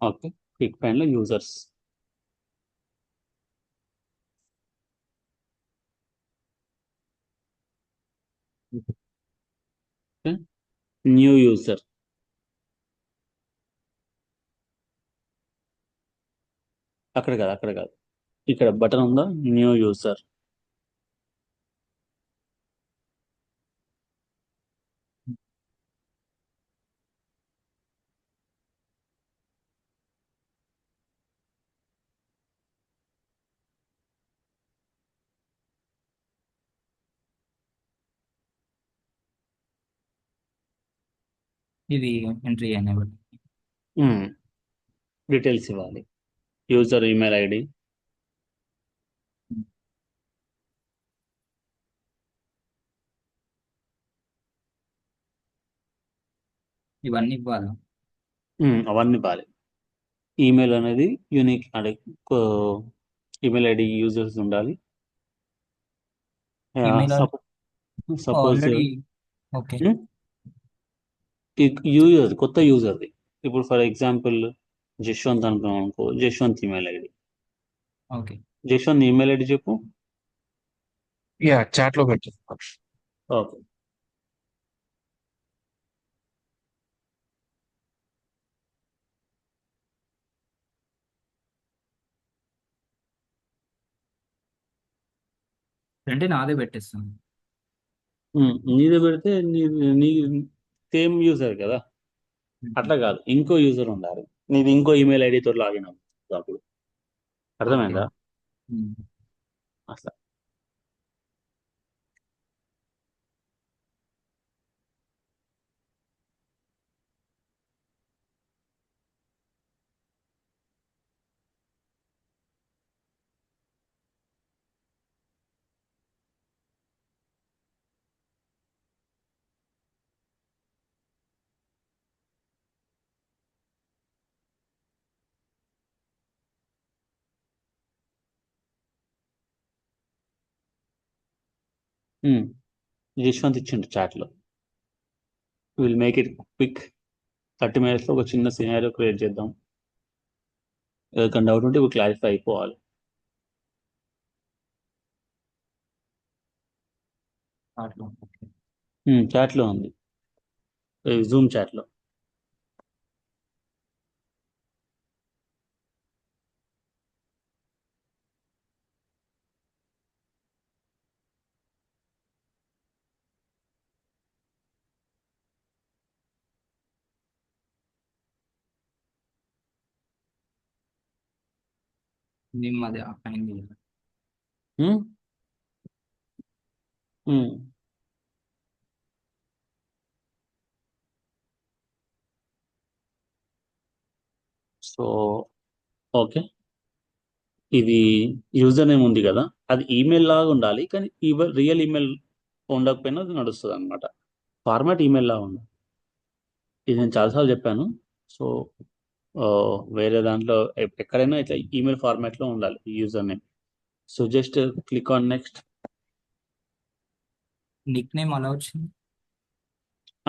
Okay. Quick find లో users. New user. అక్కడ కాదు, అక్కడ కాదు, ఇక్కడ బటన్ ఉందా, న్యూ యూజర్. ఇది ఎంట్రీ అనేబుల్. డీటెయిల్స్ ఇవ్వాలి. User email ID. ఇవన్నీ ఇవ్వాలి. అవన్నీ ఇవ్వాలి. ఈమెయిల్ అనేది యూనిక్ అంటే ఈమెయిల్ ఐడి యూజర్స్ ఉండాలి. Email suppose already. Okay. User కొత్త యూజర్ది. ఇప్పుడు ఫర్ ఎగ్జాంపుల్ జశ్వంత్ అనుకున్నాం అనుకో, Jashwant email ID. Okay. Jashwant email ID చెప్పు. యా చాట్ లో పెట్టేస్తాను. ఓకే. అంటే నాదే పెట్టేస్తాను. నీదే పెడితే నీ సేమ్ యూజర్ కదా. అట్లా కాదు, ఇంకో యూజర్ ఉండాలి. నీది ఇంకో ఈమెయిల్ ఐడితో లాగిన్ అవుతుంది అప్పుడు. ఓకే. అర్థమైందా? అట్లా. యశ్వంత్ ఇచ్చిండు చాట్లో. Will make it quick. 30 minutes లో ఒక చిన్న సినారియో క్రియేట్ చేద్దాం. ఏదైనా డౌట్ ఉంటే ఇప్పుడు క్లారిఫై అయిపోవాలి. చాట్లో ఉంది, జూమ్ చాట్లో. నిమ్మది అయింది. సో ఓకే, ఇది యూజర్ నేమ్ ఉంది కదా, అది ఈమెయిల్ లాగా ఉండాలి, కానీ రియల్ ఈమెయిల్ ఉండకపోయినా అది నడుస్తుంది అనమాట. ఫార్మాట్ ఈమెయిల్ లాగా ఉండాలి. ఇది నేను చాలాసార్లు చెప్పాను. సో వేరే దాంట్లో ఎక్కడైనా ఇట్లా ఈమెయిల్ ఫార్మాట్లో ఉండాలి user name. So just click on next. Nick name అలా వచ్చింది.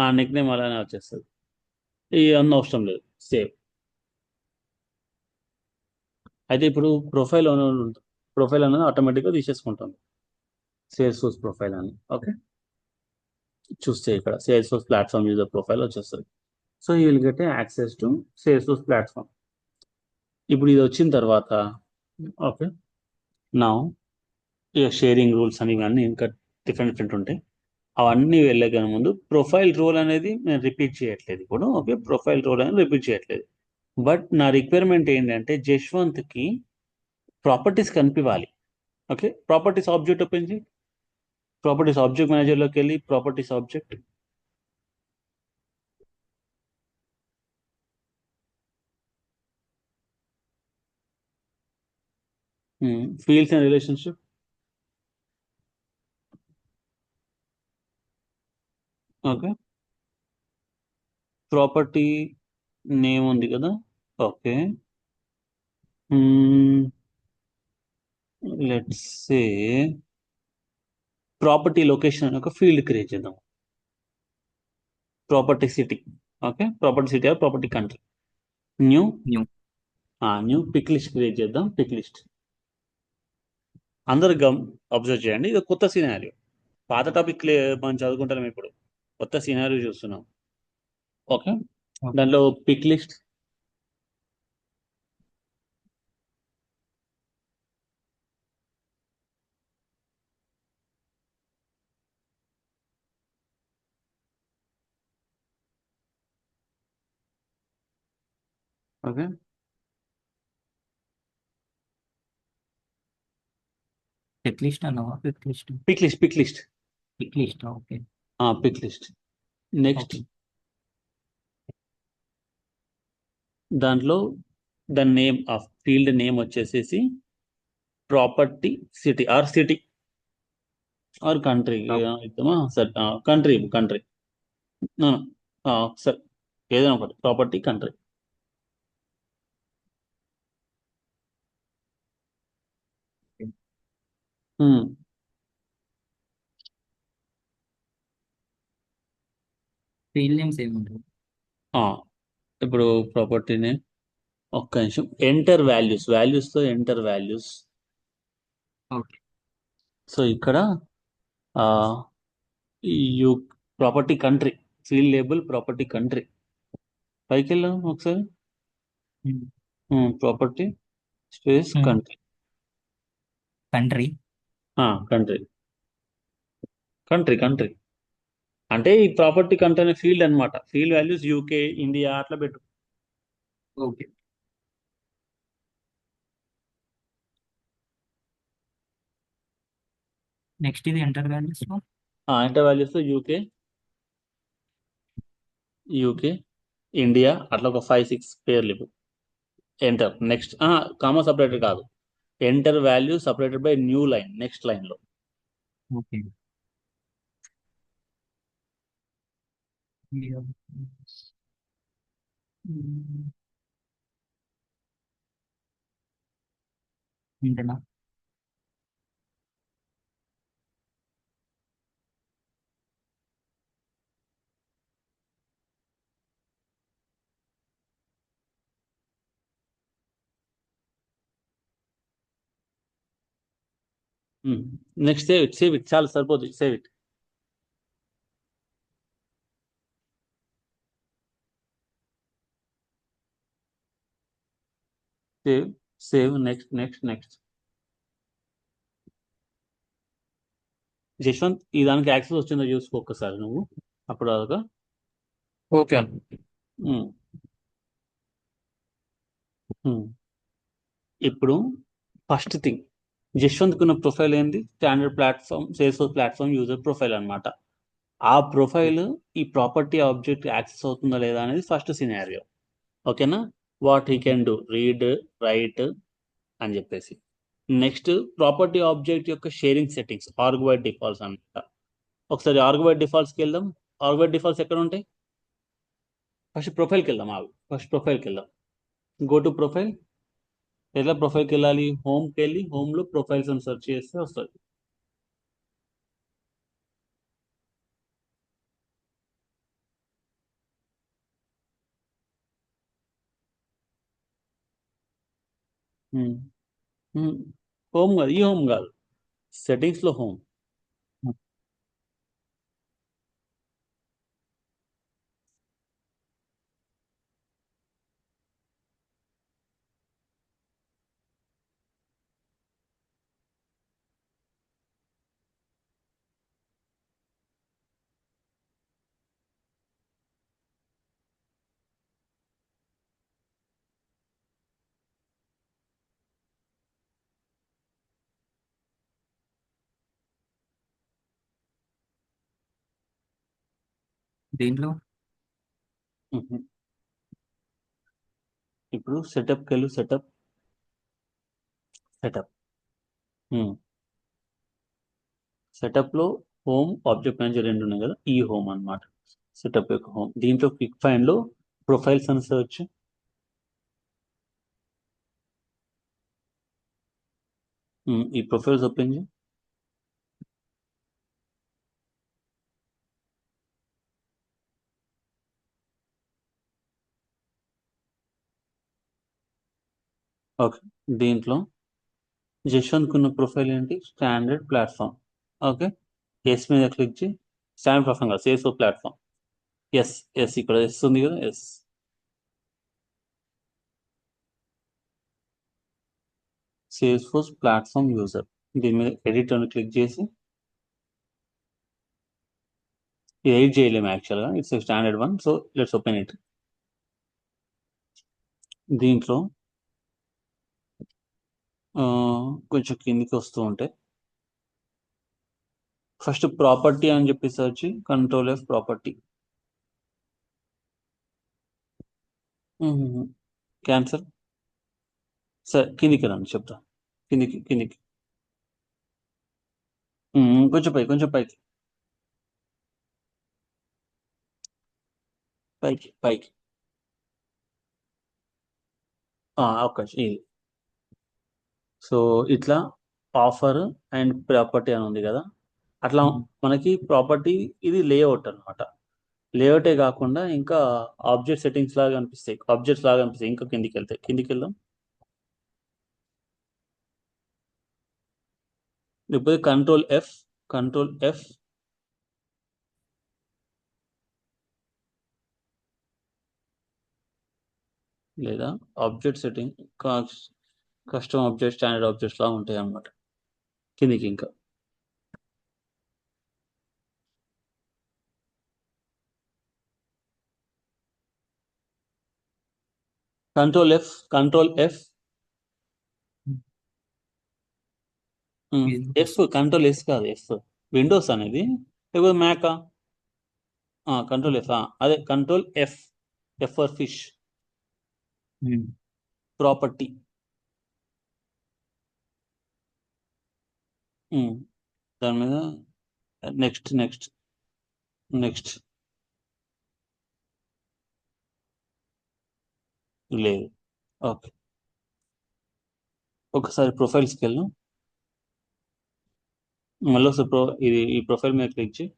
ఆ నిక్ నేమ్ అలానే వచ్చేస్తుంది. ఇది అన్న అవసరం లేదు, సేవ్. అయితే ఇప్పుడు ప్రొఫైల్ అనేది ఆటోమేటిక్గా తీసేసుకుంటాం. సేల్స్ సోర్స్ ప్రొఫైల్ అని. ఓకే, చూస్తే ఇక్కడ Salesforce platform user profile వచ్చేస్తుంది. So you will get access to Salesforce platform. ఇప్పుడు ఇది వచ్చిన తర్వాత ఓకే, నా ఇక షేరింగ్ రూల్స్ అని ఇవన్నీ ఇంకా డిఫరెంట్ డిఫరెంట్ ఉంటాయి. అవన్నీ వెళ్ళే ముందు ప్రొఫైల్ రోల్ అనేది నేను రిపీట్ చేయట్లేదు ఇప్పుడు. ఓకే, ప్రొఫైల్ రోల్ అనేది రిపీట్ చేయట్లేదు. బట్ నా రిక్వైర్మెంట్ ఏంటంటే జశ్వంత్కి ప్రాపర్టీస్ కనిపించాలి. ఓకే, ప్రాపర్టీస్ ఆబ్జెక్ట్ ఓపెన్ చేయి. ప్రాపర్టీస్ ఆబ్జెక్ట్ మేనేజర్లోకి వెళ్ళి properties object. Fields and relationship. Okay, property name ఉంది కదా. Okay, let's say property location అని ఒక ఫీల్డ్ క్రియేట్ చేద్దాం. Property city. Okay, property city or property country. New new. New pick list create చేద్దాం. Pick list అందరు observe చేయండి. ఇది కొత్త సినారియో. పాత టాపిక్ మనం చదువుకుంటాం, ఇప్పుడు కొత్త సినారియో చూస్తున్నాం. Okay, okay. దాంట్లో pick list okay check list అన్నావా? Pick list. Pick list pick list pick list. Okay. Pick list. Next okay. దాంట్లో దాని నేమ్ ఆఫ్ ఫీల్డ్ నేమ్ వచ్చేసేసి ప్రాపర్టీ సిటీ ఆర్ కంట్రీ ఇద్దామా? సరే, కంట్రీ కంట్రీ సరే, ఏదైనా ఒకటి ప్రాపర్టీ కంట్రీ. ఫీల్డ్ నేమ్స్ ఏముంటాయి? ఇప్పుడు ప్రాపర్టీ నేమ్, ఒక్క నిమిషం. ఎంటర్ వాల్యూస్తో ఎంటర్ వాల్యూస్. ఓకే. సో ఇక్కడ you property country, field label property country. పైకి వెళ్ళాం ఒకసారి. Property space country. Country. Country country country అంటే ఈ ప్రాపర్టీ కంట్రీ అనే ఫీల్డ్ అన్నమాట. ఫీల్డ్ వాల్యూస్ యూకే, ఇండియా అట్లా పెట్టు. ఓకే. నెక్స్ట్ ఇది ఎంటర్ వాల్యూస్ లో ఎంటర్ వాల్యూస్ యూకే ఇండియా అట్లా ఒక 5-6 పేర్లు ఇవ్వు. ఎంటర్. నెక్స్ట్ కామా సపరేటెడ్ కాదు, enter value separated by new line, next line లో. ఓకే. ఇంతేనా? నెక్స్ట్ సేవ్ ఇట్ చాలా సరిపోతుంది. Save it. Save save. Next next next. Jashwant, ఈ దానికి యాక్సెస్ వచ్చిందో చూసుకో ఒక్కసారి నువ్వు. అప్పుడు అదొక ఓకే అన్న. ఇప్పుడు ఫస్ట్ థింగ్, జశ్వంత్ ఉన్న ప్రొఫైల్ ఏంది? Standard platform, Salesforce platform user profile అన్నమాట. ఆ ప్రొఫైల్ ఈ ప్రాపర్టీ ఆబ్జెక్ట్ యాక్సెస్ అవుతుందా లేదా అనేది ఫస్ట్ సినారియో. ఓకేనా? What he can do, read, right అని చెప్పేసి. నెక్స్ట్ ప్రాపర్టీ ఆబ్జెక్ట్ యొక్క షేరింగ్ సెట్టింగ్స్, ఆర్గ్వైడ్ డిఫాల్ట్స్ అనమాట. ఒకసారి ఆర్గ్వైడ్ డిఫాల్ట్స్కి వెళ్దాం. ఆర్గ్వైడ్ డిఫాల్ట్స్ ఎక్కడ ఉంటాయి? ఫస్ట్ ప్రొఫైల్కి వెళ్దాం. ఫస్ట్ ప్రొఫైల్కి వెళ్దాం. Go to profile. ఎట్లా ప్రొఫైల్కి వెళ్ళాలి? హోమ్కి వెళ్ళి హోమ్లో ప్రొఫైల్స్ అని సెర్చ్ చేస్తే వస్తుంది. హోమ్ కాదు, ఈ హోమ్ కాదు, సెట్టింగ్స్లో హోమ్. దీంట్లో ఇప్పుడు సెటప్కి వెళ్ళు. సెటప్ సెటప్ సెటప్లో హోమ్, ఆబ్జెక్ట్ మేనేజర్ రెండు ఉన్నాయి కదా, ఈ హోమ్ అన్నమాట. సెటప్ యొక్క హోమ్. దీంట్లో క్విక్ ఫైండ్లో ప్రొఫైల్స్ అని సెర్చ్. ఈ ప్రొఫైల్స్ ఓపెన్ చేయి. ఓకే, దీంట్లో జశ్వంత్ ఉన్న ప్రొఫైల్ ఏంటి? Standard platform. ఓకే, ఎస్ మీద క్లిక్ చేయి. స్టాండర్డ్ ప్లాట్ఫామ్ కాదు, సేల్స్ ప్లాట్ఫామ్. ఎస్, ఎస్ ఇక్కడ ఎస్ ఉంది కదా, yes. Salesforce platform user, దీని మీద ఎడిట్ అని క్లిక్ చేసి, ఇది ఎడిట్ చేయలేము యాక్చువల్గా, it's standard one. So let's open it. దీంట్లో కొంచెం కిందికి వస్తూ ఉంటే ఫస్ట్ ప్రాపర్టీ అని చెప్పి search, control F property. Cancel. సరే కిందికి రండి చెప్తా. కిందికి కిందికి, కొంచెం పైకి, కొంచెం పైకి, పైకి పైకి. ఒక్క ఇది. సో ఇట్లా ఆఫర్ అండ్ ప్రాపర్టీ అని ఉంది కదా, అట్లా మనకి ప్రాపర్టీ ఇది లేఅవుట్ అనమాట. లేఅవుటే కాకుండా ఇంకా ఆబ్జెక్ట్ సెట్టింగ్స్ లాగా అనిపిస్తాయి, ఆబ్జెక్ట్స్ లాగా అనిపిస్తాయి. ఇంకా కిందికి వెళ్తాయి, కిందికి వెళ్దాం. లేకపోతే కంట్రోల్ ఎఫ్, కంట్రోల్ ఎఫ్. లేదా object setting, custom object, standard objects లాగా ఉంటాయి అన్నమాట. కిందికి ఇంకా control F, control F, F. Control yes కాదు, ఎఫ్. విండోస్ అనేది లేకపోతే మ్యాకా? కంట్రోల్ ఎఫ్, అదే control F. F for fish. Property. దాని మీద నెక్స్ట్, నెక్స్ట్, నెక్స్ట్. లేదు. ఓకే, ఒకసారి ప్రొఫైల్స్కి వెళ్ళు. మళ్ళీ ఒకసారి ఇది ఈ ప్రొఫైల్ మీద క్లిక్ చేయి.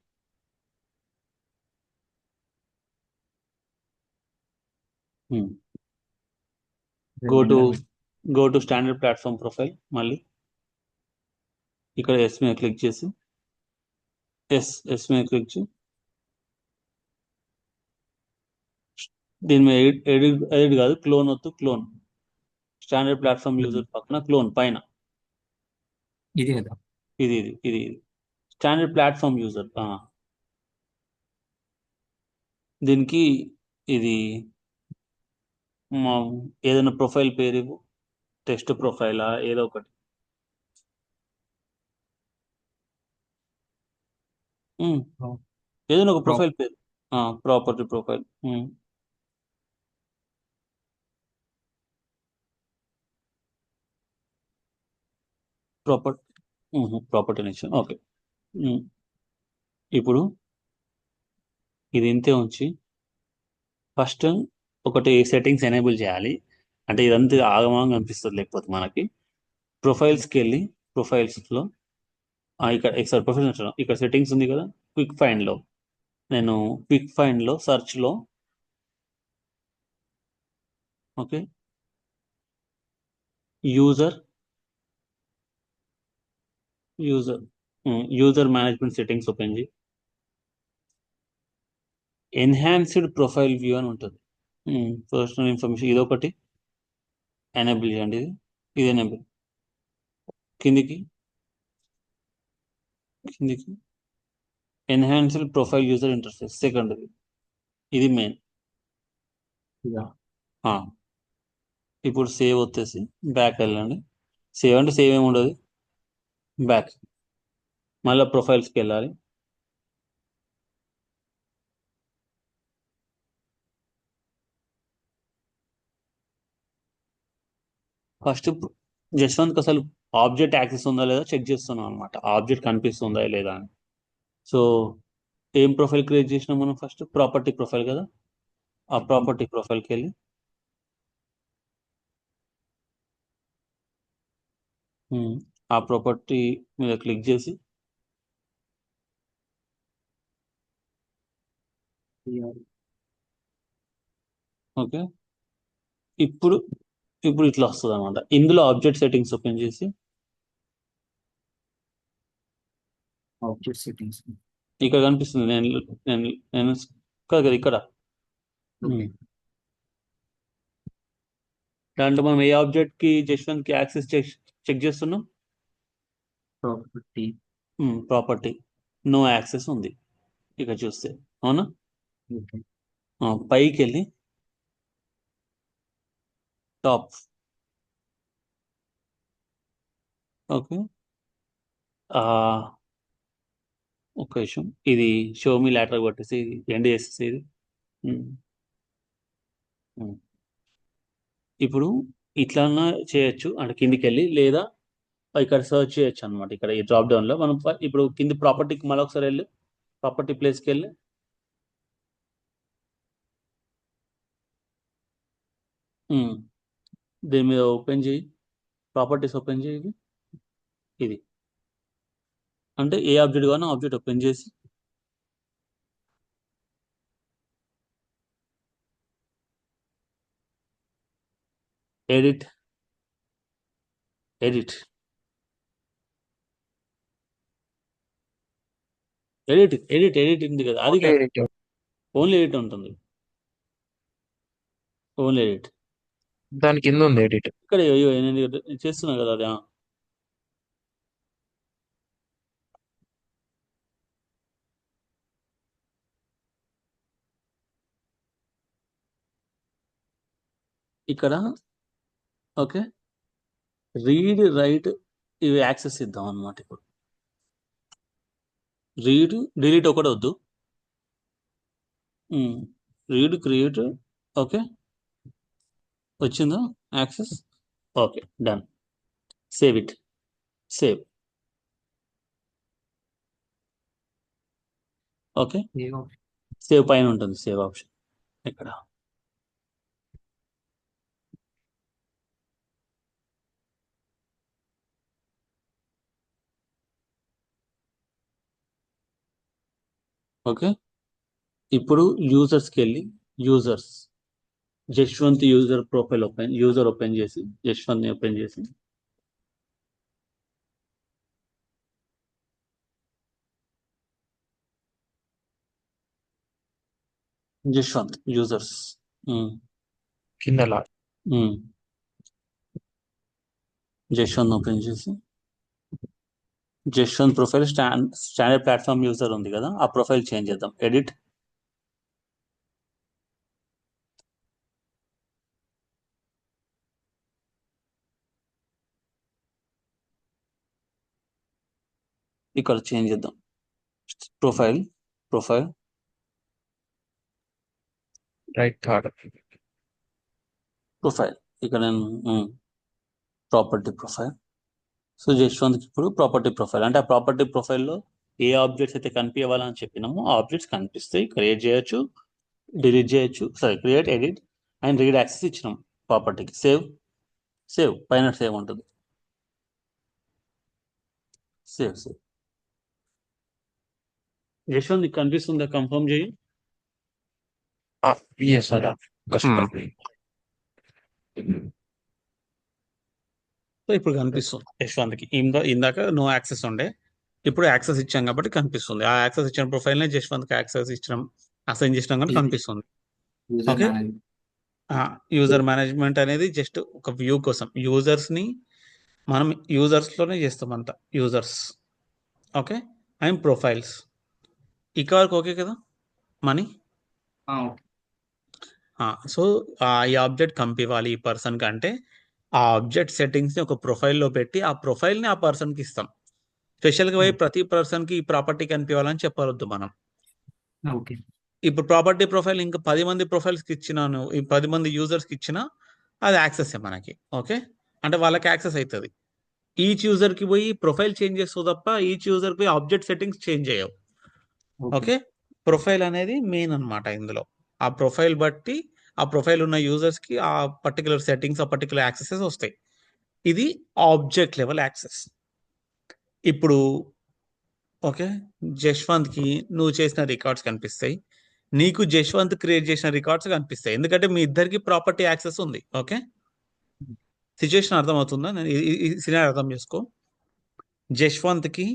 Go to standard platform profile. మళ్ళీ ఇక్కడ ఎస్ మీద క్లిక్ చేసి, ఎస్ మీద క్లిక్ చేయి. దీని మీద ఎడిట్, ఎడిట్ కాదు, క్లోన్ వద్దు, క్లోన్. స్టాండర్డ్ ప్లాట్ఫామ్ యూజర్ పక్కన క్లోన్ పైన. ఇది కదా. ఇది ఇది ఇది ఇది స్టాండర్డ్ ప్లాట్ఫామ్ యూజర్. దీనికి ఇది ఏదైనా ప్రొఫైల్ పేరు ఇవ్వు. టెస్ట్ ప్రొఫైలా ఏదో ఒకటి. ఏదైనా ఒక ప్రొఫైల్ పేరు. Property profile. ప్రాపర్టీ నుంచి. ఓకే, ఇప్పుడు ఇది ఇంతే ఉంచి ఫస్ట్ ఒకటి సెట్టింగ్స్ ఎనేబుల్ చేయాలి. అంటే ఇదంతా ఆగమాగం అనిపిస్తుంది లేకపోతే మనకి. ప్రొఫైల్స్కి వెళ్ళి, ప్రొఫైల్స్లో ఇక్కడ ఒకసారి ప్రొఫైల్స్ ఇక్కడ సెట్టింగ్స్ ఉంది కదా, క్విక్ ఫైండ్లో. నేను క్విక్ ఫైండ్లో సర్చ్లో, okay, user user user management settings open చేయి. ఎన్హాన్స్డ్ ప్రొఫైల్ వ్యూ అని ఉంటుంది. పర్సనల్ ఇన్ఫర్మేషన్ ఇది ఒకటి ఎనేబుల్ చేయండి. ఇది ఎనేబుల్. కిందికి కిందికి enhanced profile user interface second. ఇది మెయిన్. ఇప్పుడు సేవ్ వచ్చేసి బ్యాక్ వెళ్ళండి. సేవ్ అంటే సేవ్ ఏమి ఉండదు, బ్యాక్. మళ్ళీ ప్రొఫైల్స్కి వెళ్ళాలి. ఫస్ట్ జశ్వంత్కి అసలు ఆబ్జెక్ట్ యాక్సెస్ ఉందా లేదా చెక్ చేస్తున్నాం అనమాట, ఆబ్జెక్ట్ కనిపిస్తుందా లేదా అని. సో ఏం ప్రొఫైల్ క్రియేట్ చేసినాం మనం? ఫస్ట్ ప్రాపర్టీ ప్రొఫైల్ కదా, ఆ ప్రాపర్టీ ప్రొఫైల్కి వెళ్ళి ఆ ప్రాపర్టీ మీద క్లిక్ చేసి ఓకే. ఇప్పుడు ఇప్పుడు ఇట్లా వస్తుంది అనమాట. ఇందులో ఆబ్జెక్ట్ సెట్టింగ్స్ ఓపెన్ చేసి ఆబ్జెక్ట్ సెట్టింగ్స్. ఇక్కడ కనిపిస్తుంది. నేను నేను నేను కాదు కదా ఇక్కడ. ఓకే. దాంట్లో మనం ఏ ఆబ్జెక్ట్ కి జస్వంత్ కి యాక్సెస్ చెక్ చేస్తున్నాం. ప్రాపర్టీ. ప్రాపర్టీ నో యాక్సెస్ ఉంది ఇక్కడ చూస్తే, అవునా? ఓకే. పైకి వెళ్ళి టాప్. ఓకే. ఒక విషయం, ఇది షో మీ లాటర్ కొట్టేసి ఎండ్ చేసేసి ఇది. ఉమ్, ఉమ్. ఇప్పుడు ఇట్లా చేయొచ్చు అంటే కిందికి వెళ్ళి, లేదా ఇక్కడ సర్చ్ చేయొచ్చు అనమాట. ఇక్కడ ఈ డ్రాప్ డౌన్ లో మనం ఇప్పుడు కింది ప్రాపర్టీకి మళ్ళీ ఒకసారి వెళ్ళి ప్రాపర్టీ ప్లేస్కి వెళ్ళి దీని మీద ఓపెన్ చేయి, ప్రాపర్టీస్ ఓపెన్ చేయి. ఇది అంటే ఏ ఆబ్జెక్ట్ కావాలో ఆబ్జెక్ట్ ఓపెన్ చేసి edit edit edit edit edit ఉంది కదా, అది కాదు, ఓన్లీ ఎడిట్ ఉంటుంది. ఓన్లీ ఎడిట్ దాని కింద ఉంది ఎడిట్. ఇక్కడ అయ్యో నేను చేస్తున్నా కదా అది. ఇక్కడ ఓకే, రీడ్ రైట్ ఇవి యాక్సెస్ ఇద్దాం అనమాట. ఇప్పుడు రీడ్ డిలీట్ ఒకటి వద్దు, రీడ్ క్రియేట్. ఓకే, వచ్చిందా access? Okay, done. Save it. Save. Okay, save పైన ఉంటుంది సేవ్ ఆప్షన్ ఇక్కడ. ఓకే, ఇప్పుడు యూజర్స్కి వెళ్ళి users Jashwant user profile open చేసి జశ్వంత్ ఓపెన్ చేసి జశ్వంత్ యూజర్స్ కింద జశ్వంత్ ఓపెన్ చేసి Jashwant profile standard platform user ఉంది కదా, ఆ ప్రొఫైల్ చేంజ్ చేద్దాం. ఎడిట్ ఇక్కడ చేంజ్ చేద్దాం. ప్రొఫైల్ రైట్ థర్డ్ ప్రొఫైల్ ఇక్కడ నేను ప్రాపర్టీ ప్రొఫైల్. సో జశ్వంత్కి ఇప్పుడు ప్రాపర్టీ ప్రొఫైల్ అంటే ఆ ప్రాపర్టీ ప్రొఫైల్లో ఏ ఆబ్జెక్ట్స్ అయితే కనిపించాలని చెప్పినామో ఆ ఆబ్జెక్ట్స్ కనిపిస్తాయి. క్రియేట్ చేయొచ్చు, డిలీట్ చేయొచ్చు. Create, edit and read access ఇచ్చినాం ప్రాపర్టీకి. సేవ్ పైన సేవ్ ఉంటుంది. సేవ్ జశ్వంత్ నీకు కనిపిస్తుందా? కన్ఫర్మ్ చేయి. సో ఇప్పుడు కనిపిస్తుంది జశ్వంత్కి. ఇందాక నో యాక్సెస్ ఉండే, ఇప్పుడు యాక్సెస్ ఇచ్చాం కాబట్టి కనిపిస్తుంది. ఆ యాక్సెస్ ఇచ్చిన ప్రొఫైల్నే జశ్వంత్కి యాక్సెస్ ఇచ్చినాం, అసైన్ చేసినాం కానీ కనిపిస్తుంది. ఓకే, యూజర్ మేనేజ్మెంట్ అనేది జస్ట్ ఒక వ్యూ కోసం. యూజర్స్ని మనం యూజర్స్లోనే చేస్తాం అంతా. యూజర్స్ ఓకే అండ్ ప్రొఫైల్స్ ఇక్కడ వరకు ఓకే కదా మనీ. సో ఈ ఆబ్జెక్ట్ కంపివ్వాలి ఈ పర్సన్కి అంటే ఆ ఆబ్జెక్ట్ సెట్టింగ్స్ని ఒక ప్రొఫైల్లో పెట్టి ఆ ప్రొఫైల్ని ఆ పర్సన్కి ఇస్తాం. స్పెషల్గా పోయి ప్రతి పర్సన్కి ఈ ప్రాపర్టీ కనిపించాలని చెప్పవద్దు మనం. ఓకే. ఇప్పుడు ప్రాపర్టీ ప్రొఫైల్ ఇంకా 10 మంది ప్రొఫైల్స్కి ఇచ్చినాను, ఈ 10 మంది యూజర్స్కి ఇచ్చినా అది యాక్సెస్ మనకి. ఓకే, అంటే వాళ్ళకి యాక్సెస్ అవుతుంది. ఈచ్ యూజర్కి పోయి ప్రొఫైల్ చేంజ్ చేస్తావు తప్ప ఈచ్ యూజర్కి పోయి ఆబ్జెక్ట్ సెట్టింగ్స్ చేంజ్ చేయవు. ఓకే, ప్రొఫైల్ అనేది మెయిన్ అనమాట ఇందులో. ఆ ప్రొఫైల్ బట్టి ఆ ప్రొఫైల్ ఉన్న యూజర్స్కి ఆ పర్టికులర్ సెట్టింగ్స్, ఆ పర్టికులర్ యాక్సెసెస్ వస్తాయి. ఇది ఆబ్జెక్ట్ లెవెల్ యాక్సెస్. ఇప్పుడు ఓకే, జశ్వంత్కి నువ్వు చేసిన రికార్డ్స్ కనిపిస్తాయి, నీకు జశ్వంత్ క్రియేట్ చేసిన రికార్డ్స్ కనిపిస్తాయి, ఎందుకంటే మీ ఇద్దరికి ప్రాపర్టీ యాక్సెస్ ఉంది. ఓకే, సిచ్యువేషన్ అర్థమవుతుందా? నేను ఈ సినారీ అర్థం చేసుకో. జశ్వంత్కి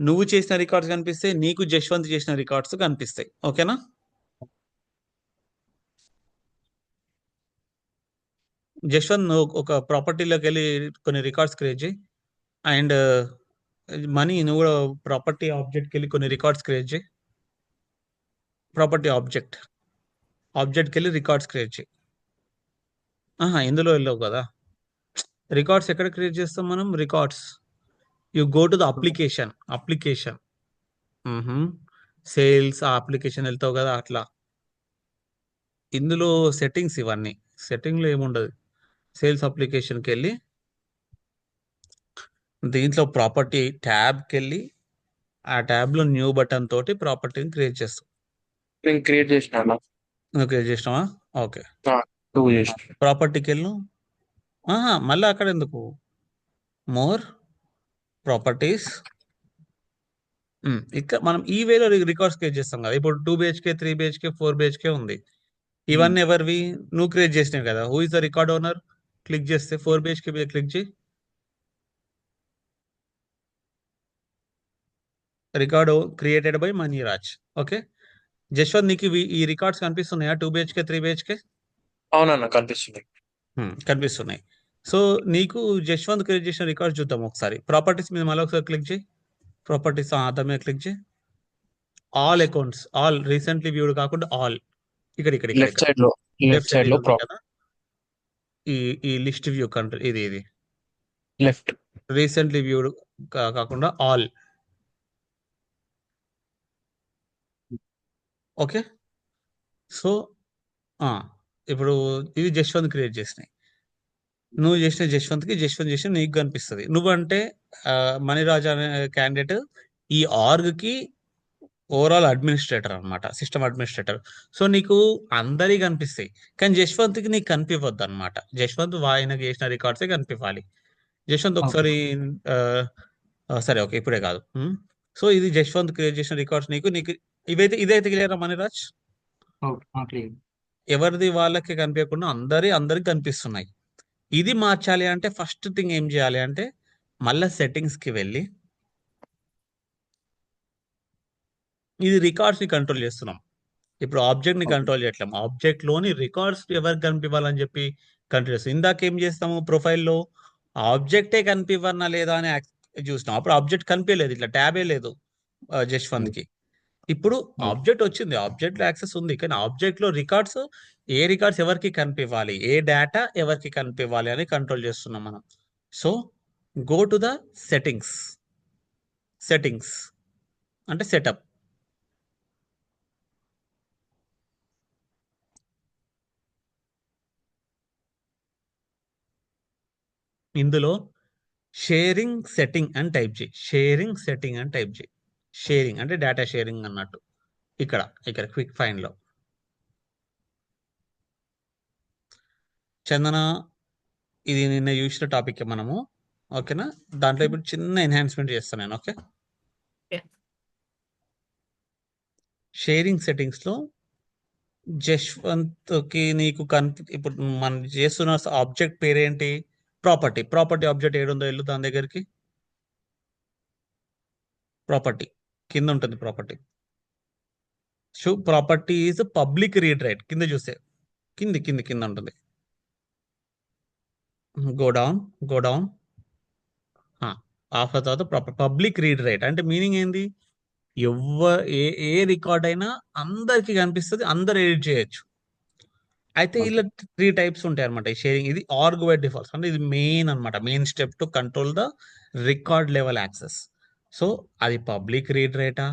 నువ్వు చేసిన రికార్డ్స్ కనిపిస్తాయి, నీకు జశ్వంత్ చేసిన రికార్డ్స్ కనిపిస్తాయి. ఓకేనా? జశ్వంత్ నువ్వు ఒక ప్రాపర్టీలోకి వెళ్ళి కొన్ని రికార్డ్స్ క్రియేట్ చేయి. అండ్ మనీ నువ్వు కూడా ప్రాపర్టీ ఆబ్జెక్ట్కి వెళ్ళి కొన్ని రికార్డ్స్ క్రియేట్ చేయి. ప్రాపర్టీ ఆబ్జెక్ట్కి వెళ్ళి రికార్డ్స్ క్రియేట్ చేయి. ఇందులో వెళ్ళావు కదా. రికార్డ్స్ ఎక్కడ క్రియేట్ చేస్తాం మనం? Records you go to the application sales ఆ అప్లికేషన్ వెళ్తావు కదా. అట్లా ఇందులో సెట్టింగ్స్ ఇవన్నీ. సెట్టింగ్లో ఏముండదు. సేల్స్ అప్లికేషన్కి వెళ్ళి దీంట్లో ప్రాపర్టీ ట్యాబ్కి వెళ్ళి ఆ ట్యాబ్లో న్యూ బటన్ తోటి ప్రాపర్టీని క్రియేట్ చేస్తాం. నేను క్రియేట్ చేసిన నువ్వు క్రియేట్ చేసినావా? ఓకే. టూ చేసిన. ప్రాపర్టీకి వెళ్ళు. మళ్ళీ అక్కడ ఎందుకు? More properties. ఇక్కడ మనం ఈ వేలో రికార్డ్స్ క్రియేట్ చేస్తాం కదా. ఇప్పుడు 2 BHK 3 BHK 4 BHK ఉంది. ఇవన్నీ ఎవరివి? నువ్వు క్రియేట్ చేసినవి కదా. Who is the record owner? Click చేస్తే 4 BHK మీద క్లిక్ చేయి. Record created by Maniraj. Okay. Jashwanth నీకు ఈ రికార్డ్స్ కనిపిస్తున్నాయా? 2 BHK 3 BHK అవునన్నా కనిపిస్తుంది. కనిపిస్తున్నాయి. సో నీకు జశ్వంత్ క్రియేట్ చేసిన రికార్డ్స్ చూద్దాం ఒకసారి. ప్రాపర్టీస్ మీద మళ్ళీ ఒకసారి క్లిక్ చేయి. ప్రాపర్టీస్ దాని మీద క్లిక్ చేయి. All accounts, all recently viewed కాకుండా ఆల్. ఇక్కడ లెఫ్ట్ సైడ్ లో ఉంది కదా. ఈ లిస్ట్ వ్యూ కంట్రీ ఇది లెఫ్ట్ రీసెంట్లీ వ్యూడ్ కాకుండా ఆల్. ఓకే. సో ఇప్పుడు ఇది జశ్వంత్ క్రియేట్ చేసినాయి. నువ్వు చేసిన జశ్వంత్ చేసిన నీకు కనిపిస్తుంది. నువ్వంటే మణిరాజ్ అనే క్యాండిడేట్ ఈ ఆర్గ్కి ఓవరాల్ అడ్మినిస్ట్రేటర్ అనమాట, సిస్టమ్ అడ్మినిస్ట్రేటర్. సో నీకు అందరి కనిపిస్తాయి, కానీ జశ్వంత్కి నీకు కనిపించవద్దు అనమాట. జశ్వంత్ ఆయనకు చేసిన రికార్డ్సే కనిపించాలి. జశ్వంత్ ఒకసారి సరే ఓకే ఇప్పుడే కాదు. సో ఇది జశ్వంత్ క్రియేట్ చేసిన రికార్డ్స్. నీకు ఇదైతే క్లియరా మణిరాజ్? ఎవరిది వాళ్ళకి కనిపించకుండా అందరికి కనిపిస్తున్నాయి. ఇది మార్చాలి అంటే ఫస్ట్ థింగ్ ఏం చేయాలి అంటే మళ్ళీ సెట్టింగ్స్కి వెళ్ళి ఇది రికార్డ్స్ని కంట్రోల్ చేస్తున్నాం. ఇప్పుడు ఆబ్జెక్ట్ని కంట్రోల్ చేయట్లేము. ఆబ్జెక్ట్లోని రికార్డ్స్ ఎవరికి కనిపించాలని చెప్పి కంట్రోల్ చేస్తాం. ఇందాక ఏం చేస్తాము? ప్రొఫైల్లో ఆబ్జెక్టే కనిపించన్నా లేదా అని చూసినాం. అప్పుడు ఆబ్జెక్ట్ కనిపించలేదు, ఇట్లా ట్యాబే లేదు జశ్వంత్కి. ఇప్పుడు ఆబ్జెక్ట్ వచ్చింది, ఆబ్జెక్ట్లో యాక్సెస్ ఉంది, కానీ ఆబ్జెక్ట్లో రికార్డ్స్ ఏ రికార్డ్స్ ఎవరికి కనిపించాలి, ఏ డేటా ఎవరికి కనిపించాలి అని కంట్రోల్ చేస్తున్నాం మనం. So go to the settings అంటే సెటప్. ఇందులో షేరింగ్ సెట్టింగ్ అని టైప్ చేయి. షేరింగ్ అంటే డేటా షేరింగ్ అన్నట్టు. ఇక్కడ క్విక్ ఫైండ్లో చందన ఇది నిన్న చూసిన టాపిక్ మనము. ఓకేనా? దాంట్లో ఇప్పుడు చిన్న ఎన్హాన్స్మెంట్ చేస్తాను నేను. ఓకే. షేరింగ్ సెట్టింగ్స్లో జశ్వంత్కి నీకు ఇప్పుడు మనం చేస్తున్న ఆబ్జెక్ట్ పేరేంటి? ప్రాపర్టీ ఆబ్జెక్ట్ ఏడుందో వెళ్ళు దాని దగ్గరికి. ప్రాపర్టీ కింద ఉంటుంది. Property is public read write. కింద చూస్తే కింద ఉంటుంది. గో డౌన్ ఆఫ్ తర్వాత పబ్లిక్ రీడ్ రైట్ అంటే మీనింగ్ ఏంది? ఏ రికార్డ్ అయినా అందరికి కనిపిస్తుంది, అందరు ఎడిట్ చేయొచ్చు. అయితే ఇలా 3 టైప్స్ ఉంటాయి అనమాట ఈ షేరింగ్. ఇది ఆర్గ్ బై డిఫాల్ట్ అంటే ఇది main step to control the record level access. So అది పబ్లిక్ రీడ్ రైటా,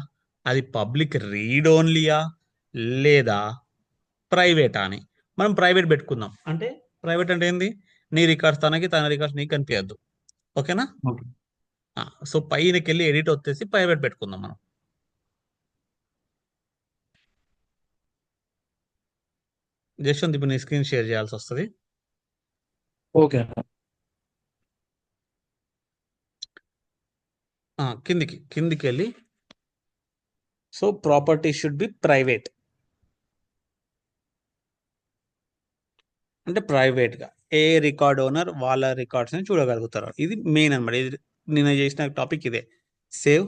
అది పబ్లిక్ రీడ్ ఓన్లీయా, లేదా ప్రైవేటా అని మనం ప్రైవేట్ పెట్టుకుందాం. అంటే ప్రైవేట్ అంటే ఏంది? నీ రికార్డ్స్ తన రికార్డ్స్ నీకు కనిపించద్దు. ఓకేనా? సో పైనకి వెళ్ళి ఎడిట్ వచ్చేసి ప్రైవేట్ పెట్టుకుందాం మనం. జశ్వంత్ ఇప్పుడు నీ స్క్రీన్ షేర్ చేయాల్సి వస్తుంది. ఓకే. కిందికి వెళ్ళి so property should be private. అంటే ప్రైవేట్గా ఏ రికార్డ్ ఓనర్ వాళ్ళ రికార్డ్స్ని చూడగలుగుతారు. ఇది మెయిన్ అనమాట. ఇది నేను చేసిన టాపిక్ ఇదే. సేవ్.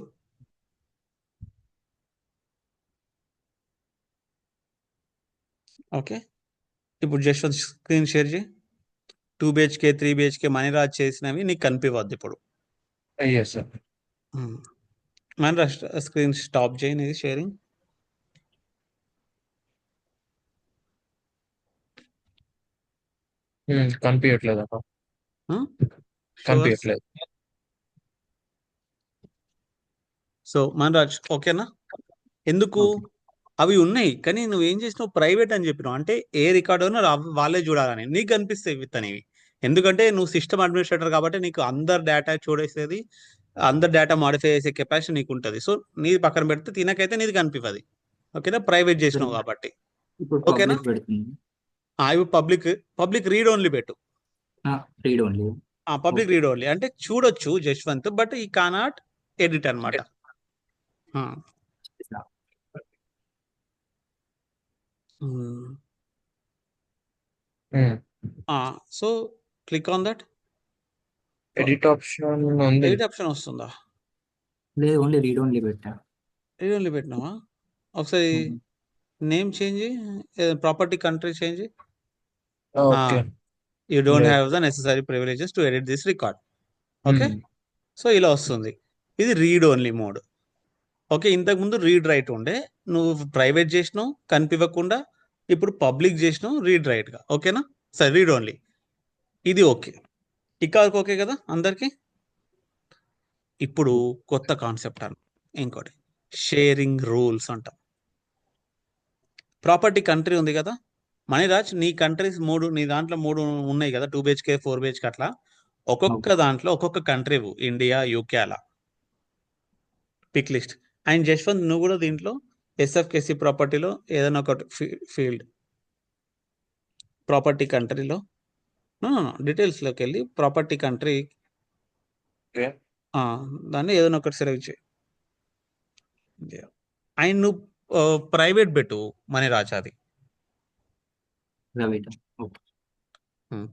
ఓకే, ఇప్పుడు జస్ట్ స్క్రీన్ షేర్ చేయి. 2 BHK 3 BHK మనీరాజ్ చేసినవి నీకు కనిపివద్దు ఇప్పుడు. Yes sir. Maniraj screen stop చేయి నీది షేరింగ్. కనిపించట్లేదు అక్క, కనిపించట్లేదు. సో మనరాజ్ ఓకేనా? ఎందుకు ఓకే. అవి ఉన్నాయి కానీ నువ్వేం చేసినావు, ప్రైవేట్ అని చెప్పినావు. అంటే ఏ రికార్డ్ ఉన్నా వాళ్ళే చూడాలని నీకు కనిపిస్తాయి ఇవి. ఎందుకంటే నువ్వు సిస్టమ్ అడ్మినిస్ట్రేటర్ కాబట్టి నీకు అందరు డేటా చూడేసేది, అందరు డేటా మాడిఫై చేసే కెపాసిటీ నీకు ఉంటుంది. సో నీది పక్కన పెడితే తినకైతే నీది కనిపిస్తుంది. ఓకేనా? ప్రైవేట్ చేసినావు కాబట్టి. ఇప్పుడు ఓకేనా? పబ్లిక్ పెడుతుంది. ఇవి పబ్లిక్ రీడ్ ఓన్లీ పెట్టు. Read only. Public Okay. Read only అంటే చూడొచ్చు జశ్వంత్, బట్ ఈ కానాట్ ఎడిట్ అనమాట. So click on that. Edit option ఉంది. ఎడిట్ ఆప్షన్ వస్తుందా? లేదు, ఓన్లీ రీడ్ ఓన్లీ పెట్టా. రీడ్ ఓన్లీ పెట్టినావా? ఒకసారి name change, property country change. Okay. You don't లేదు. Have the necessary privileges to edit this record. Okay, so ఇలా వస్తుంది. ఇది రీడ్ ఓన్లీ మోడ్. ఓకే, ఇంతకుముందు రీడ్ రైట్ ఉండే, నువ్వు ప్రైవేట్ చేసినావు కనిపించకుండా, ఇప్పుడు పబ్లిక్ చేసినావు రీడ్ రైట్గా. ఓకేనా? సరే, రీడ్ ఓన్లీ ఇది ఓకే. ఇక ఓకే కదా అందరికి? ఇప్పుడు కొత్త కాన్సెప్ట్ అన్న ఇంకోటి, షేరింగ్ రూల్స్ అంటాం. ప్రాపర్టీ కంట్రీ ఉంది కదా మనీరాజ్, నీ కంట్రీస్ 3, నీ దాంట్లో 3 ఉన్నాయి కదా, 2 BHK 4 BHK అట్లా. ఒక్కొక్క దాంట్లో ఒక్కొక్క కంట్రీ, ఇండియా, యూకే అలా పిక్ లిస్ట్. అండ్ జశ్వంత్ నువ్వు కూడా దీంట్లో SFKC ప్రాపర్టీలో ఏదైనా ఒక ఫీల్డ్, ప్రాపర్టీ కంట్రీలో డీటెయిల్స్లోకి వెళ్ళి ప్రాపర్టీ కంట్రీ దాన్ని ఏదైనా ఒకటి సెలెక్ట్ చేయి. అండ్ నువ్వు ప్రైవేట్ పెట్టు మనీరాజ్, అది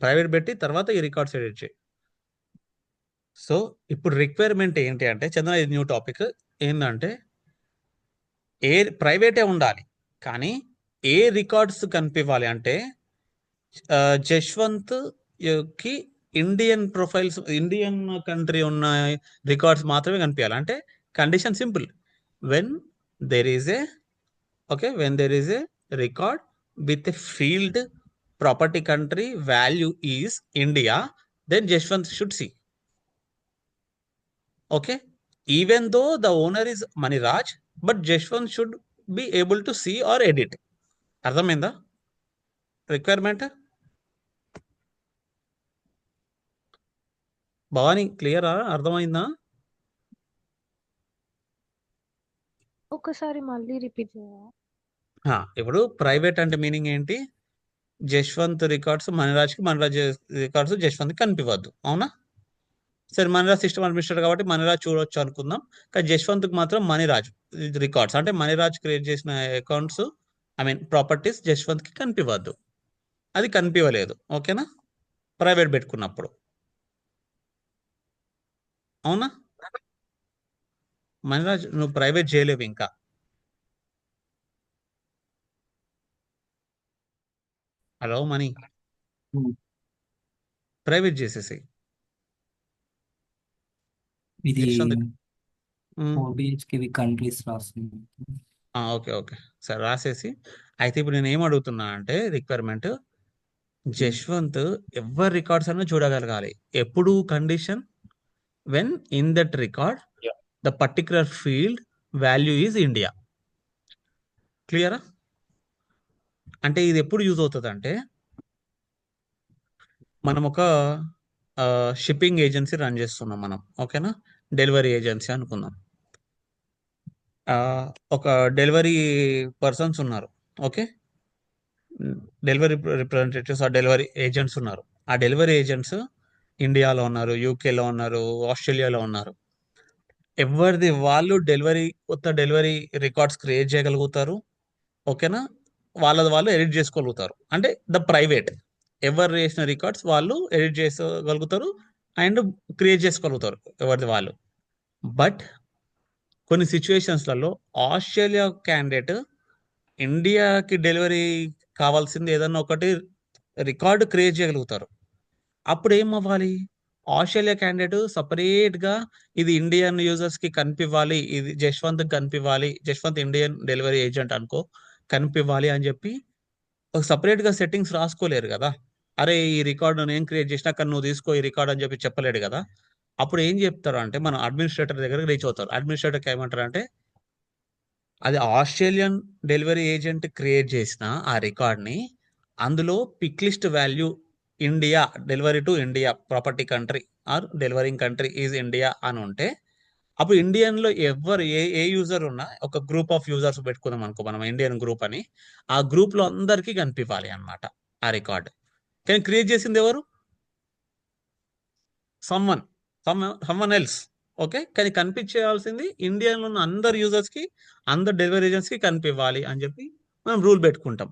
ప్రైవేట్ పెట్టి తర్వాత ఈ రికార్డ్స్ ఎడిట్ చేయి. సో ఇప్పుడు రిక్వైర్మెంట్ ఏంటి అంటే, చంద్ర ఇది న్యూ టాపిక్ ఏంటంటే, ప్రైవేటే ఉండాలి కానీ ఏ రికార్డ్స్ కనిపించాలి అంటే జశ్వంత్ కి ఇండియన్ ప్రొఫైల్స్, ఇండియన్ కంట్రీ ఉన్న రికార్డ్స్ మాత్రమే కనిపించాలి. అంటే condition simple, when there is a record with a field property country value is India, then Jashwant should see. Okay, even though the owner is Maniraj, but Jashwant should be able to see or edit. అర్థమైందా requirement? Bhavani క్లియరా? అర్థమైందా? ఒకసారి మళ్ళీ repeat చేయవా? ఇప్పుడు private అంటే meaning ఏంటి? Jaswanth records మనీరాజ్కి, మనీరాజ్ records జశ్వంత్కి కనిపించవద్దు, అవునా? సరే, మనీరాజ్ సిస్టమ్ అడ్మినిస్ట్రేటర్ కాబట్టి మనీరాజ్ చూడొచ్చు అనుకుందాం, కానీ జశ్వంత్కి మాత్రం మనీరాజ్ రికార్డ్స్ అంటే మనీరాజ్ క్రియేట్ చేసిన అకౌంట్స్, ప్రాపర్టీస్ జశ్వంత్కి కనిపించవద్దు. అది కనిపించలేదు, ఓకేనా? ప్రైవేట్ పెట్టుకున్నప్పుడు, అవునా? మనీరాజ్ నువ్వు ప్రైవేట్ చేయలేవు ఇంకా. హలో మనీ, ప్రైవేట్ చేసేసాయి. ఇది జశ్వంత్ 4 BHK కంట్రీస్ రాస్తుంది. ఓకే సరే రాసేసి. అయితే ఇప్పుడు నేను ఏం అడుగుతున్నా అంటే, రిక్వైర్మెంట్ జశ్వంత్ ఎవరి రికార్డ్స్ అన్నా చూడగలగాలి. ఎప్పుడు condition? When in that record the particular field value is India. క్లియరా? అంటే ఇది ఎప్పుడు యూజ్ అవుతుంది అంటే, మనం ఒక షిప్పింగ్ ఏజెన్సీ రన్ చేస్తున్నాం మనం, ఓకేనా? డెలివరీ ఏజెన్సీ అనుకుందాం. ఒక డెలివరీ పర్సన్స్ ఉన్నారు, ఓకే? డెలివరీ రిప్రజెంటేటివ్స్, ఆ డెలివరీ ఏజెంట్స్ ఉన్నారు. ఆ డెలివరీ ఏజెంట్స్ ఇండియాలో ఉన్నారు, యూకేలో ఉన్నారు, ఆస్ట్రేలియాలో ఉన్నారు. ఎవరిది వాళ్ళు కొత్త డెలివరీ రికార్డ్స్ క్రియేట్ చేయగలుగుతారు, ఓకేనా? వాళ్ళది వాళ్ళు ఎడిట్ చేసుకోగలుగుతారు. అంటే ద ప్రైవేట్ ఎవరు చేసిన రికార్డ్స్ వాళ్ళు ఎడిట్ చేసుకోగలుగుతారు అండ్ క్రియేట్ చేసుకోగలుగుతారు ఎవరిది వాళ్ళు. బట్ కొన్ని సిచ్యువేషన్స్లలో ఆస్ట్రేలియా క్యాండిడేట్ ఇండియాకి డెలివరీ కావాల్సింది ఏదన్నా ఒకటి రికార్డు క్రియేట్ చేయగలుగుతారు. అప్పుడు ఏమవ్వాలి, ఆస్ట్రేలియా క్యాండిడేట్ సపరేట్గా ఇది ఇండియన్ యూజర్స్కి కనిపివ్వాలి, ఇది జశ్వంత్కి కనిపివ్వాలి, జశ్వంత్ ఇండియన్ డెలివరీ ఏజెంట్ అనుకో కనిపివ్వాలి అని చెప్పి ఒక సపరేట్గా సెట్టింగ్స్ రాసుకోలేరు కదా. అరే ఈ రికార్డు నేను క్రియేట్ చేసినా కానీ నువ్వు తీసుకో ఈ రికార్డ్ అని చెప్పి చెప్పలేడు కదా. అప్పుడు ఏం చెప్తారు అంటే మన అడ్మినిస్ట్రేటర్ దగ్గరకు రీచ్ అవుతారు. అడ్మినిస్ట్రేటర్కి ఏమంటారు అంటే అది ఆస్ట్రేలియన్ డెలివరీ ఏజెంట్ క్రియేట్ చేసిన ఆ రికార్డ్ని అందులో pick list value India delivery to India property country or delivering country is India అని ఉంటే అప్పుడు ఇండియన్లో ఎవరు ఏ యూజర్ ఉన్నా ఒక గ్రూప్ ఆఫ్ యూజర్స్ పెట్టుకుందాం అనుకో మనం ఇండియన్ గ్రూప్ అని, ఆ గ్రూప్లో అందరికీ కనిపించాలి అనమాట ఆ రికార్డ్. కానీ క్రియేట్ చేసింది ఎవరు, సమ్మన్ ఎల్స్. ఓకే, కానీ కనిపించేయాల్సింది ఇండియాలో ఉన్న అందరు యూజర్స్కి అందరు డెలివరీ ఏజెంట్స్కి కనిపించాలి అని చెప్పి మనం రూల్ పెట్టుకుంటాం.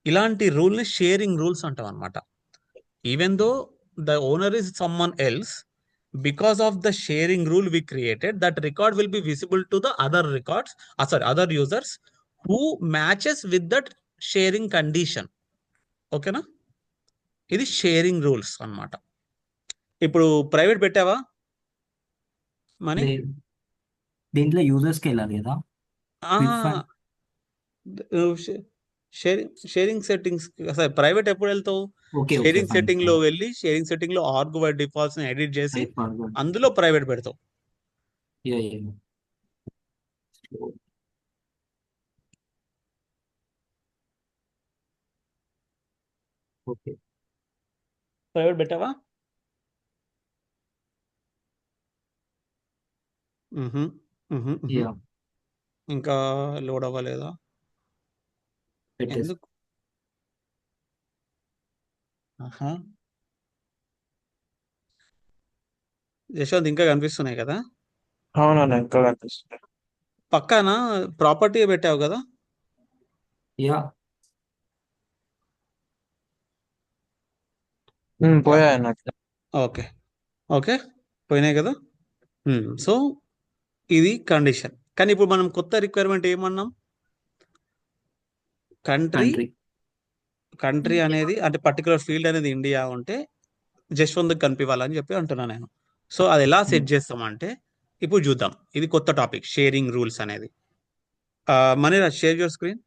ఇలాంటి రూల్ని షేరింగ్ రూల్స్ అంటాం అనమాట. Even though the owner is someone else, because of the sharing rule we created, that record will be visible to the other records, other users who matches with that sharing condition. ఓకేనా, ఇది sharing rules అన్నమాట. ఇప్పుడు private పెట్టావా money? లేదు, దీంట్లో యూజర్స్కి వెళ్ళాలి కదా. Sharing settings private ఎప్పుడు వెళ్తావు, okay okay sharing fine setting లో వెళ్ళి షేరింగ్ సెట్టింగ్ లో ఆర్గ్ బై డిఫాల్ట్స్ ని ఎడిట్ చేసి అందులో ప్రైవేట్ పెడతావు. ఓకే ప్రైవేట్ పెట్టావా? యా ఇంకా లోడ్ అవ్వలేదా పెట్టేసి ఎందుకు? యశ్వంత్ ఇంకా కనిపిస్తున్నాయి కదా అవునన్నా ఇంకా కనిపిస్తుంది. పక్కన ప్రాపర్టీ పెట్టావు కదా. యా పోయా అన్నట్లు. ఓకే ఓకే పోయినాయి కదా. సో ఇది కండిషన్. కానీ ఇప్పుడు మనం కొత్త రిక్వైర్మెంట్ ఏమన్నాం, కంట్రీ కంట్రీ అనేది అంటే పర్టికులర్ ఫీల్డ్ అనేది ఇండియా ఉంటే జశ్వంత్ కనిపించాలని చెప్పి అంటున్నా నేను. సో అది ఎలా సెట్ చేస్తామంటే ఇప్పుడు చూద్దాం. ఇది కొత్త టాపిక్ షేరింగ్ రూల్స్ అనేది. Maniraj share your screen.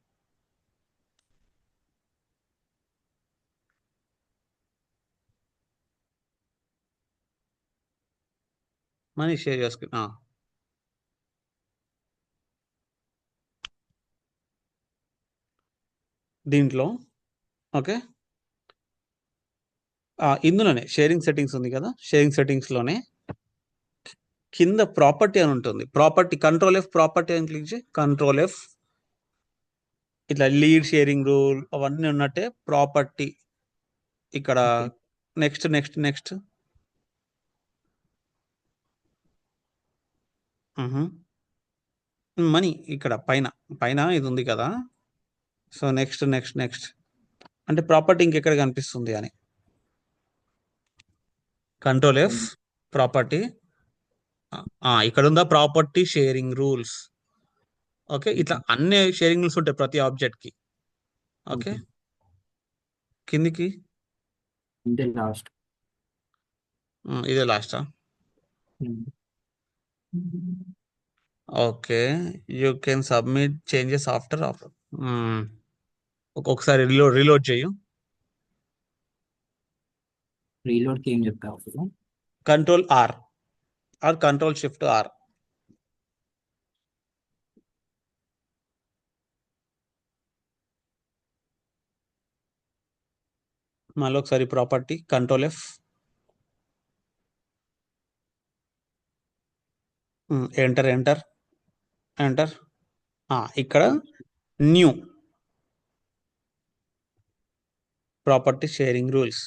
Mani share your screen. దీంట్లో ఓకే ఇందులోనే షేరింగ్ సెట్టింగ్స్ ఉంది కదా, షేరింగ్ సెట్టింగ్స్లోనే కింద ప్రాపర్టీ అని ఉంటుంది. ప్రాపర్టీ కంట్రోల్ ఎఫ్, ప్రాపర్టీ అని క్లిక్ చేయి. కంట్రోల్ ఎఫ్, ఇట్లా లీడ్ షేరింగ్ రూల్ అవన్నీ ఉన్నట్టే ప్రాపర్టీ. ఇక్కడ నెక్స్ట్ నెక్స్ట్ నెక్స్ట్ మనీ ఇక్కడ పైన పైన ఇది ఉంది కదా. సో నెక్స్ట్ నెక్స్ట్ నెక్స్ట్ అంటే ప్రాపర్టీ ఇంకెక్కడ కనిపిస్తుంది అని. కంట్రోల్ ఎఫ్, ప్రాపర్టీ, ఇక్కడ ఉందా ప్రాపర్టీ షేరింగ్ రూల్స్. ఓకే, ఇట్లా అన్ని షేరింగ్ రూల్స్ ఉంటాయి ప్రతి ఆబ్జెక్ట్ కి. ఓకే, కిందికి లాస్ట్ ఇదే లాస్టా? Okay, you can submit changes after ఒక్కొక్కసారి రీలోడ్ చేయు. రీలోడ్కి ఏం చెప్పావు? Control R R control shift R. మళ్ళీ ఒకసారి property control F, enter enter enter. ఇక్కడ న్యూ ప్రాపర్టీ షేరింగ్ రూల్స్.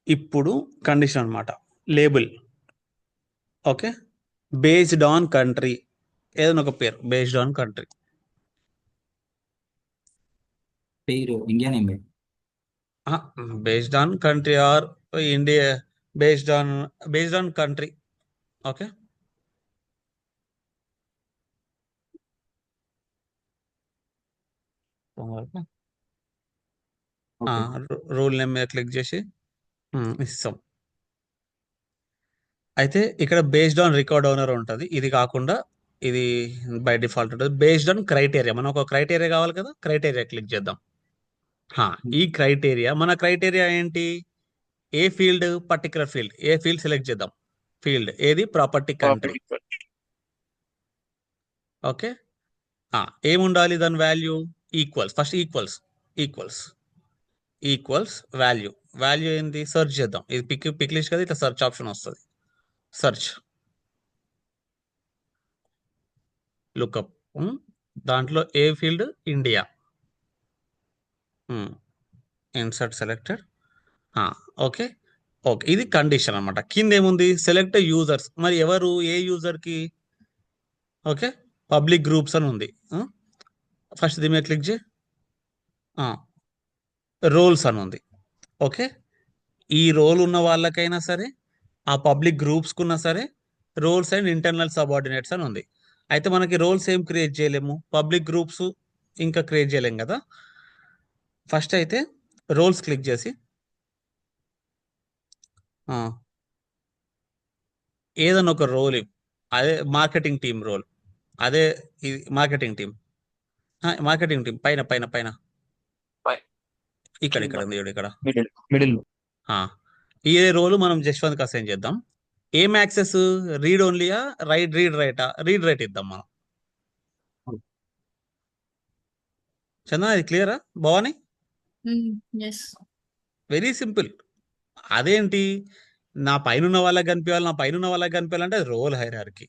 ఇప్పుడు కండిషన్ అన్నమాట, label. Okay, based on country, ఏదైనా ఒక పేరు బేస్డ్ ఆన్ కంట్రీ. పేరు India name based on country or India, based on country. Okay, okay. Rule name మీద click చేసి ఇస్తాం. అయితే ఇక్కడ బేస్డ్ ఆన్ రికార్డ్ ఓనర్ ఉంటుంది. ఇది కాకుండా ఇది బై డిఫాల్ట్ ఉంటుంది. బేస్డ్ ఆన్ క్రైటీరియా, మనం ఒక క్రైటీరియా కావాలి కదా, క్రైటీరియా క్లిక్ చేద్దాం. ఈ క్రైటీరియా, మన క్రైటీరియా ఏంటి? ఏ ఫీల్డ్, పర్టికులర్ ఫీల్డ్, ఏ ఫీల్డ్ సెలెక్ట్ చేద్దాం. ఫీల్డ్ ఏది? Property country. ఓకే, ఏముండాలి దాని value? Equals. First equals value. Value ఏంది? సెర్చ్ చేద్దాం. ఇది పిక్ లిస్ట్ కదా, ఇట్లా సెర్చ్ ఆప్షన్ వస్తుంది. Search, lookup. దాంట్లో ఏ field? India. Insert selected. Okay, ఇది కండిషన్ అనమాట. కింద ఏముంది? Select users. మరి ఎవరు? ఏ యూజర్కి? ఓకే, పబ్లిక్ గ్రూప్స్ అని ఉంది. ఫస్ట్ దీని మీద క్లిక్ చేయి. రోల్స్ అని ఉంది. ఓకే, ఈ రోల్ ఉన్న వాళ్ళకైనా సరే, ఆ పబ్లిక్ గ్రూప్స్కి ఉన్నా సరే, రోల్స్ అండ్ ఇంటర్నల్ సబార్డినేట్స్ అని ఉంది. అయితే మనకి రోల్స్ ఏం క్రియేట్ చేయలేము, పబ్లిక్ గ్రూప్స్ ఇంకా క్రియేట్ చేయలేము కదా. ఫస్ట్ అయితే రోల్స్ క్లిక్ చేసి ఏదన్నా ఒక రోల్, అదే మార్కెటింగ్ టీం రోల్, అదే ఇది మార్కెటింగ్ టీం. పైన పైన పైన ఇక్కడ ఉంది చూడు, ఇక్కడ మిడిల్. ఈ రోల్ మనం జశ్వంత్కి అసైన్ చేద్దాం. ఏం యాక్సెస్? రీడ్ ఓన్లీయా, రీడ్ రైటా? రీడ్ రైట్ ఇద్దాం మనం. చందన, ఇది క్లియరా భవాని? Very simple. అదేంటి, నా పైన వాళ్ళకి కనిపించాలంటే అది రోల్ హైరార్కీ.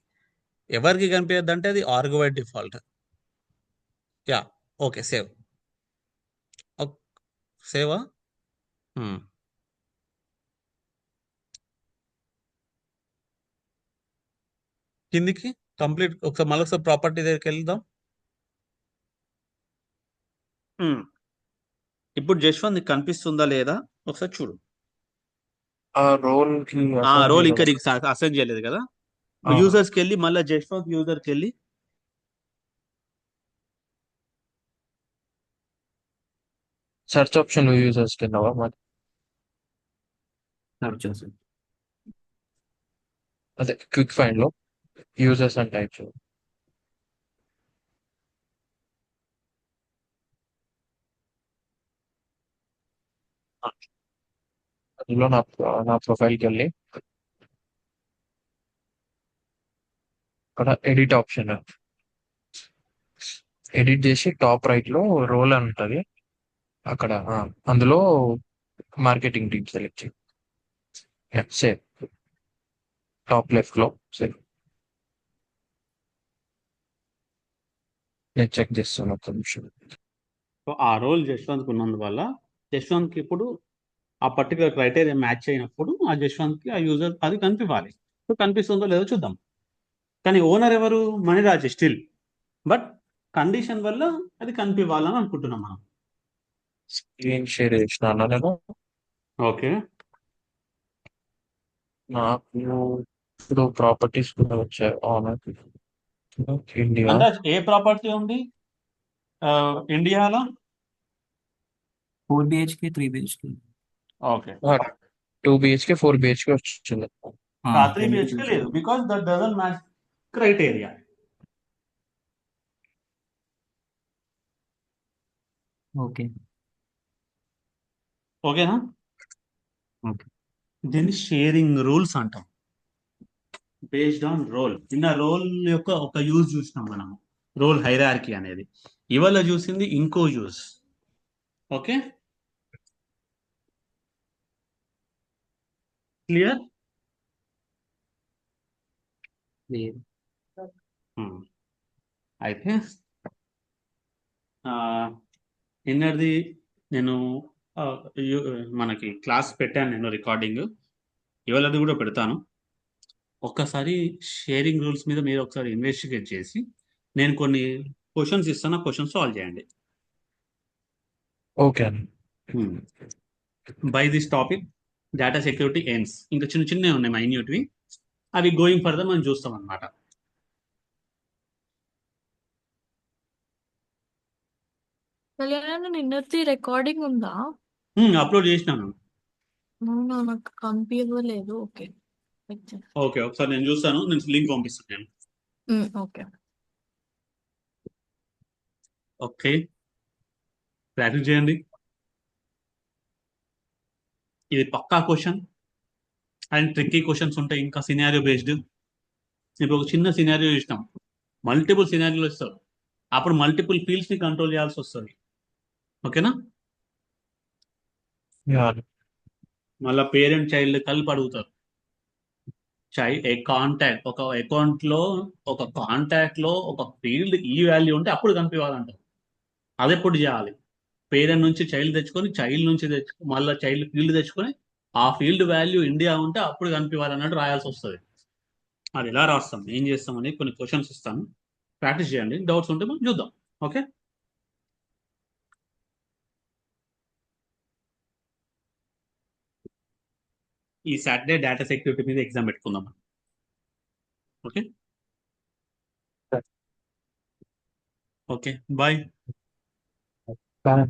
ఎవరికి కనిపించద్దు అంటే అది ఆర్గ్యుమెంట్ డిఫాల్ట్. ఓకే, సేవా. కిందికి కంప్లీట్ ఒకసారి మళ్ళీ ప్రాపర్టీ దగ్గరికి వెళ్దాం. ఇప్పుడు జశ్వంత్ కనిపిస్తుందా లేదా ఒకసారి చూడు. ఆ రోల్ కి రోల్ ఇక్కడ అసైన్ చేయలేదు కదా. యూజర్స్కి వెళ్ళి మళ్ళీ జశ్వంత్ యూజర్కి వెళ్ళి సెర్చ్ ఆప్షన్ యూజర్స్ కిందవా మరి? సెర్చ్ అదే క్విక్ ఫైండ్ లో యూజర్స్ అని టైప్ చేయాలి. అందులో నా ప్రొఫైల్కి వెళ్ళి అక్కడ ఎడిట్ ఆప్షన్ ఎడిట్ చేసి టాప్ రైట్ లో రోల్ అని ఉంటుంది. అక్కడ అందులో మార్కెటింగ్ టీమ్ సెలెక్ట్ చేయి. సేవ్. టాప్ లెఫ్ట్ లో సేవ్. నేను చెక్ చేస్తాను ఒక నిమిషం. ఆ రోల్ జశ్వంత్కి ఉన్నందువల్ల జశ్వంత్కి ఇప్పుడు ఆ పర్టికులర్ క్రైటీరియా మ్యాచ్ అయినప్పుడు ఆ జశ్వంత్కి ఆ యూజర్ అది కనిపించాలి. సో కనిపిస్తుందో లేదో చూద్దాం. కానీ ఓనర్ ఎవరు? మణిరాజ్ స్టిల్. బట్ కండిషన్ వల్ల అది కనిపించాలని అనుకుంటున్నాం మనం. స్క్రీన్ షేర్ చేసిన నేను. ఓకే, నాకు ఇప్పుడు ప్రాపర్టీస్ కూడా వచ్చాయి. ఇండియా అంటే ఏ ప్రాపర్టీ ఉంది ఇండియాలో? 4 BHK 3 BHK. Okay, 2 BHK 4 BHK వచ్చింది. 3 BHK లేదు, because that doesn't match criteria. Okay. ఓకేనా? ఓకే. దీన్ని షేరింగ్ రూల్స్ అంటాం. Based on role. నిన్న రోల్ యొక్క ఒక యూజ్ చూసినాం మనం, రోల్ హైరార్కీ అనేది. ఇవాళ చూసింది ఇంకో యూజ్. Okay, clear? అయితే నిన్నటిది నేను మనకి క్లాస్ పెట్టాను, నేను రికార్డింగ్. ఇవాళది కూడా పెడతాను. ఒక్కసారి షేరింగ్ రూల్స్ మీద మీరు ఒకసారి ఇన్వెస్టిగేట్ చేసి నేను కొన్ని క్వశ్చన్స్ ఇస్తాను, క్వశ్చన్స్ సాల్వ్ చేయండి. Okay. By this topic data security ends. ఇంకా చిన్న చిన్నవి ఉన్నాయి మైన్యూట్వి, అవి గోయింగ్ ఫర్దర్ మనం చూస్తాం అనమాట. కళ్యాణ్ నిన్నటి రికార్డింగ్ ఉందా? అప్లోడ్ చేసినాను. అవునా, నాకు కనిపించలేదు. ఓకే, ఓకే, ఒకసారి నేను చూస్తాను, నేను లింక్ పంపిస్తాను. ఓకే. ఓకే, ప్రాక్టీస్ చేయండి. ఇది పక్కా క్వశ్చన్ అండ్ ట్రిక్కీ క్వశ్చన్స్ ఉంటాయి, ఇంకా సినారియో బేస్డ్. ఇప్పుడు ఒక చిన్న సినారియో ఇస్తాం, మల్టిపుల్ సినారియోలు ఇస్తారు, అప్పుడు మల్టిపుల్ ఫీల్డ్స్ ని కంట్రోల్ చేయాల్సి వస్తుంది. ఓకేనా? యా మళ్ళీ పేరెంట్ చైల్డ్ కలిపి అడుగుతారు. కాంటాక్ట్ ఒక అకౌంట్ లో, ఒక కాంటాక్ట్ లో ఒక ఫీల్డ్ ఈ వాల్యూ ఉంటే అప్పుడు కనిపించాలంటారు. అది ఎప్పుడు చేయాలి? పేరెంట్ నుంచి చైల్డ్ తెచ్చుకొని, చైల్డ్ నుంచి మళ్ళీ చైల్డ్ ఫీల్డ్ తెచ్చుకొని, ఆ ఫీల్డ్ వాల్యూ ఇండియా ఉంటే అప్పుడు కనిపించాలన్నట్టు రాయాల్సి వస్తుంది. అది ఎలా రాస్తాం, ఏం చేస్తాం అని కొన్ని క్వశ్చన్స్ ఇస్తాను, ప్రాక్టీస్ చేయండి. డౌట్స్ ఉంటే మనం చూద్దాం. ఓకే, ఈ సాటర్డే డేటా సెక్యూరిటీ మీద ఎగ్జామ్ పెట్టుకుందాం. Okay, okay, bye. సరే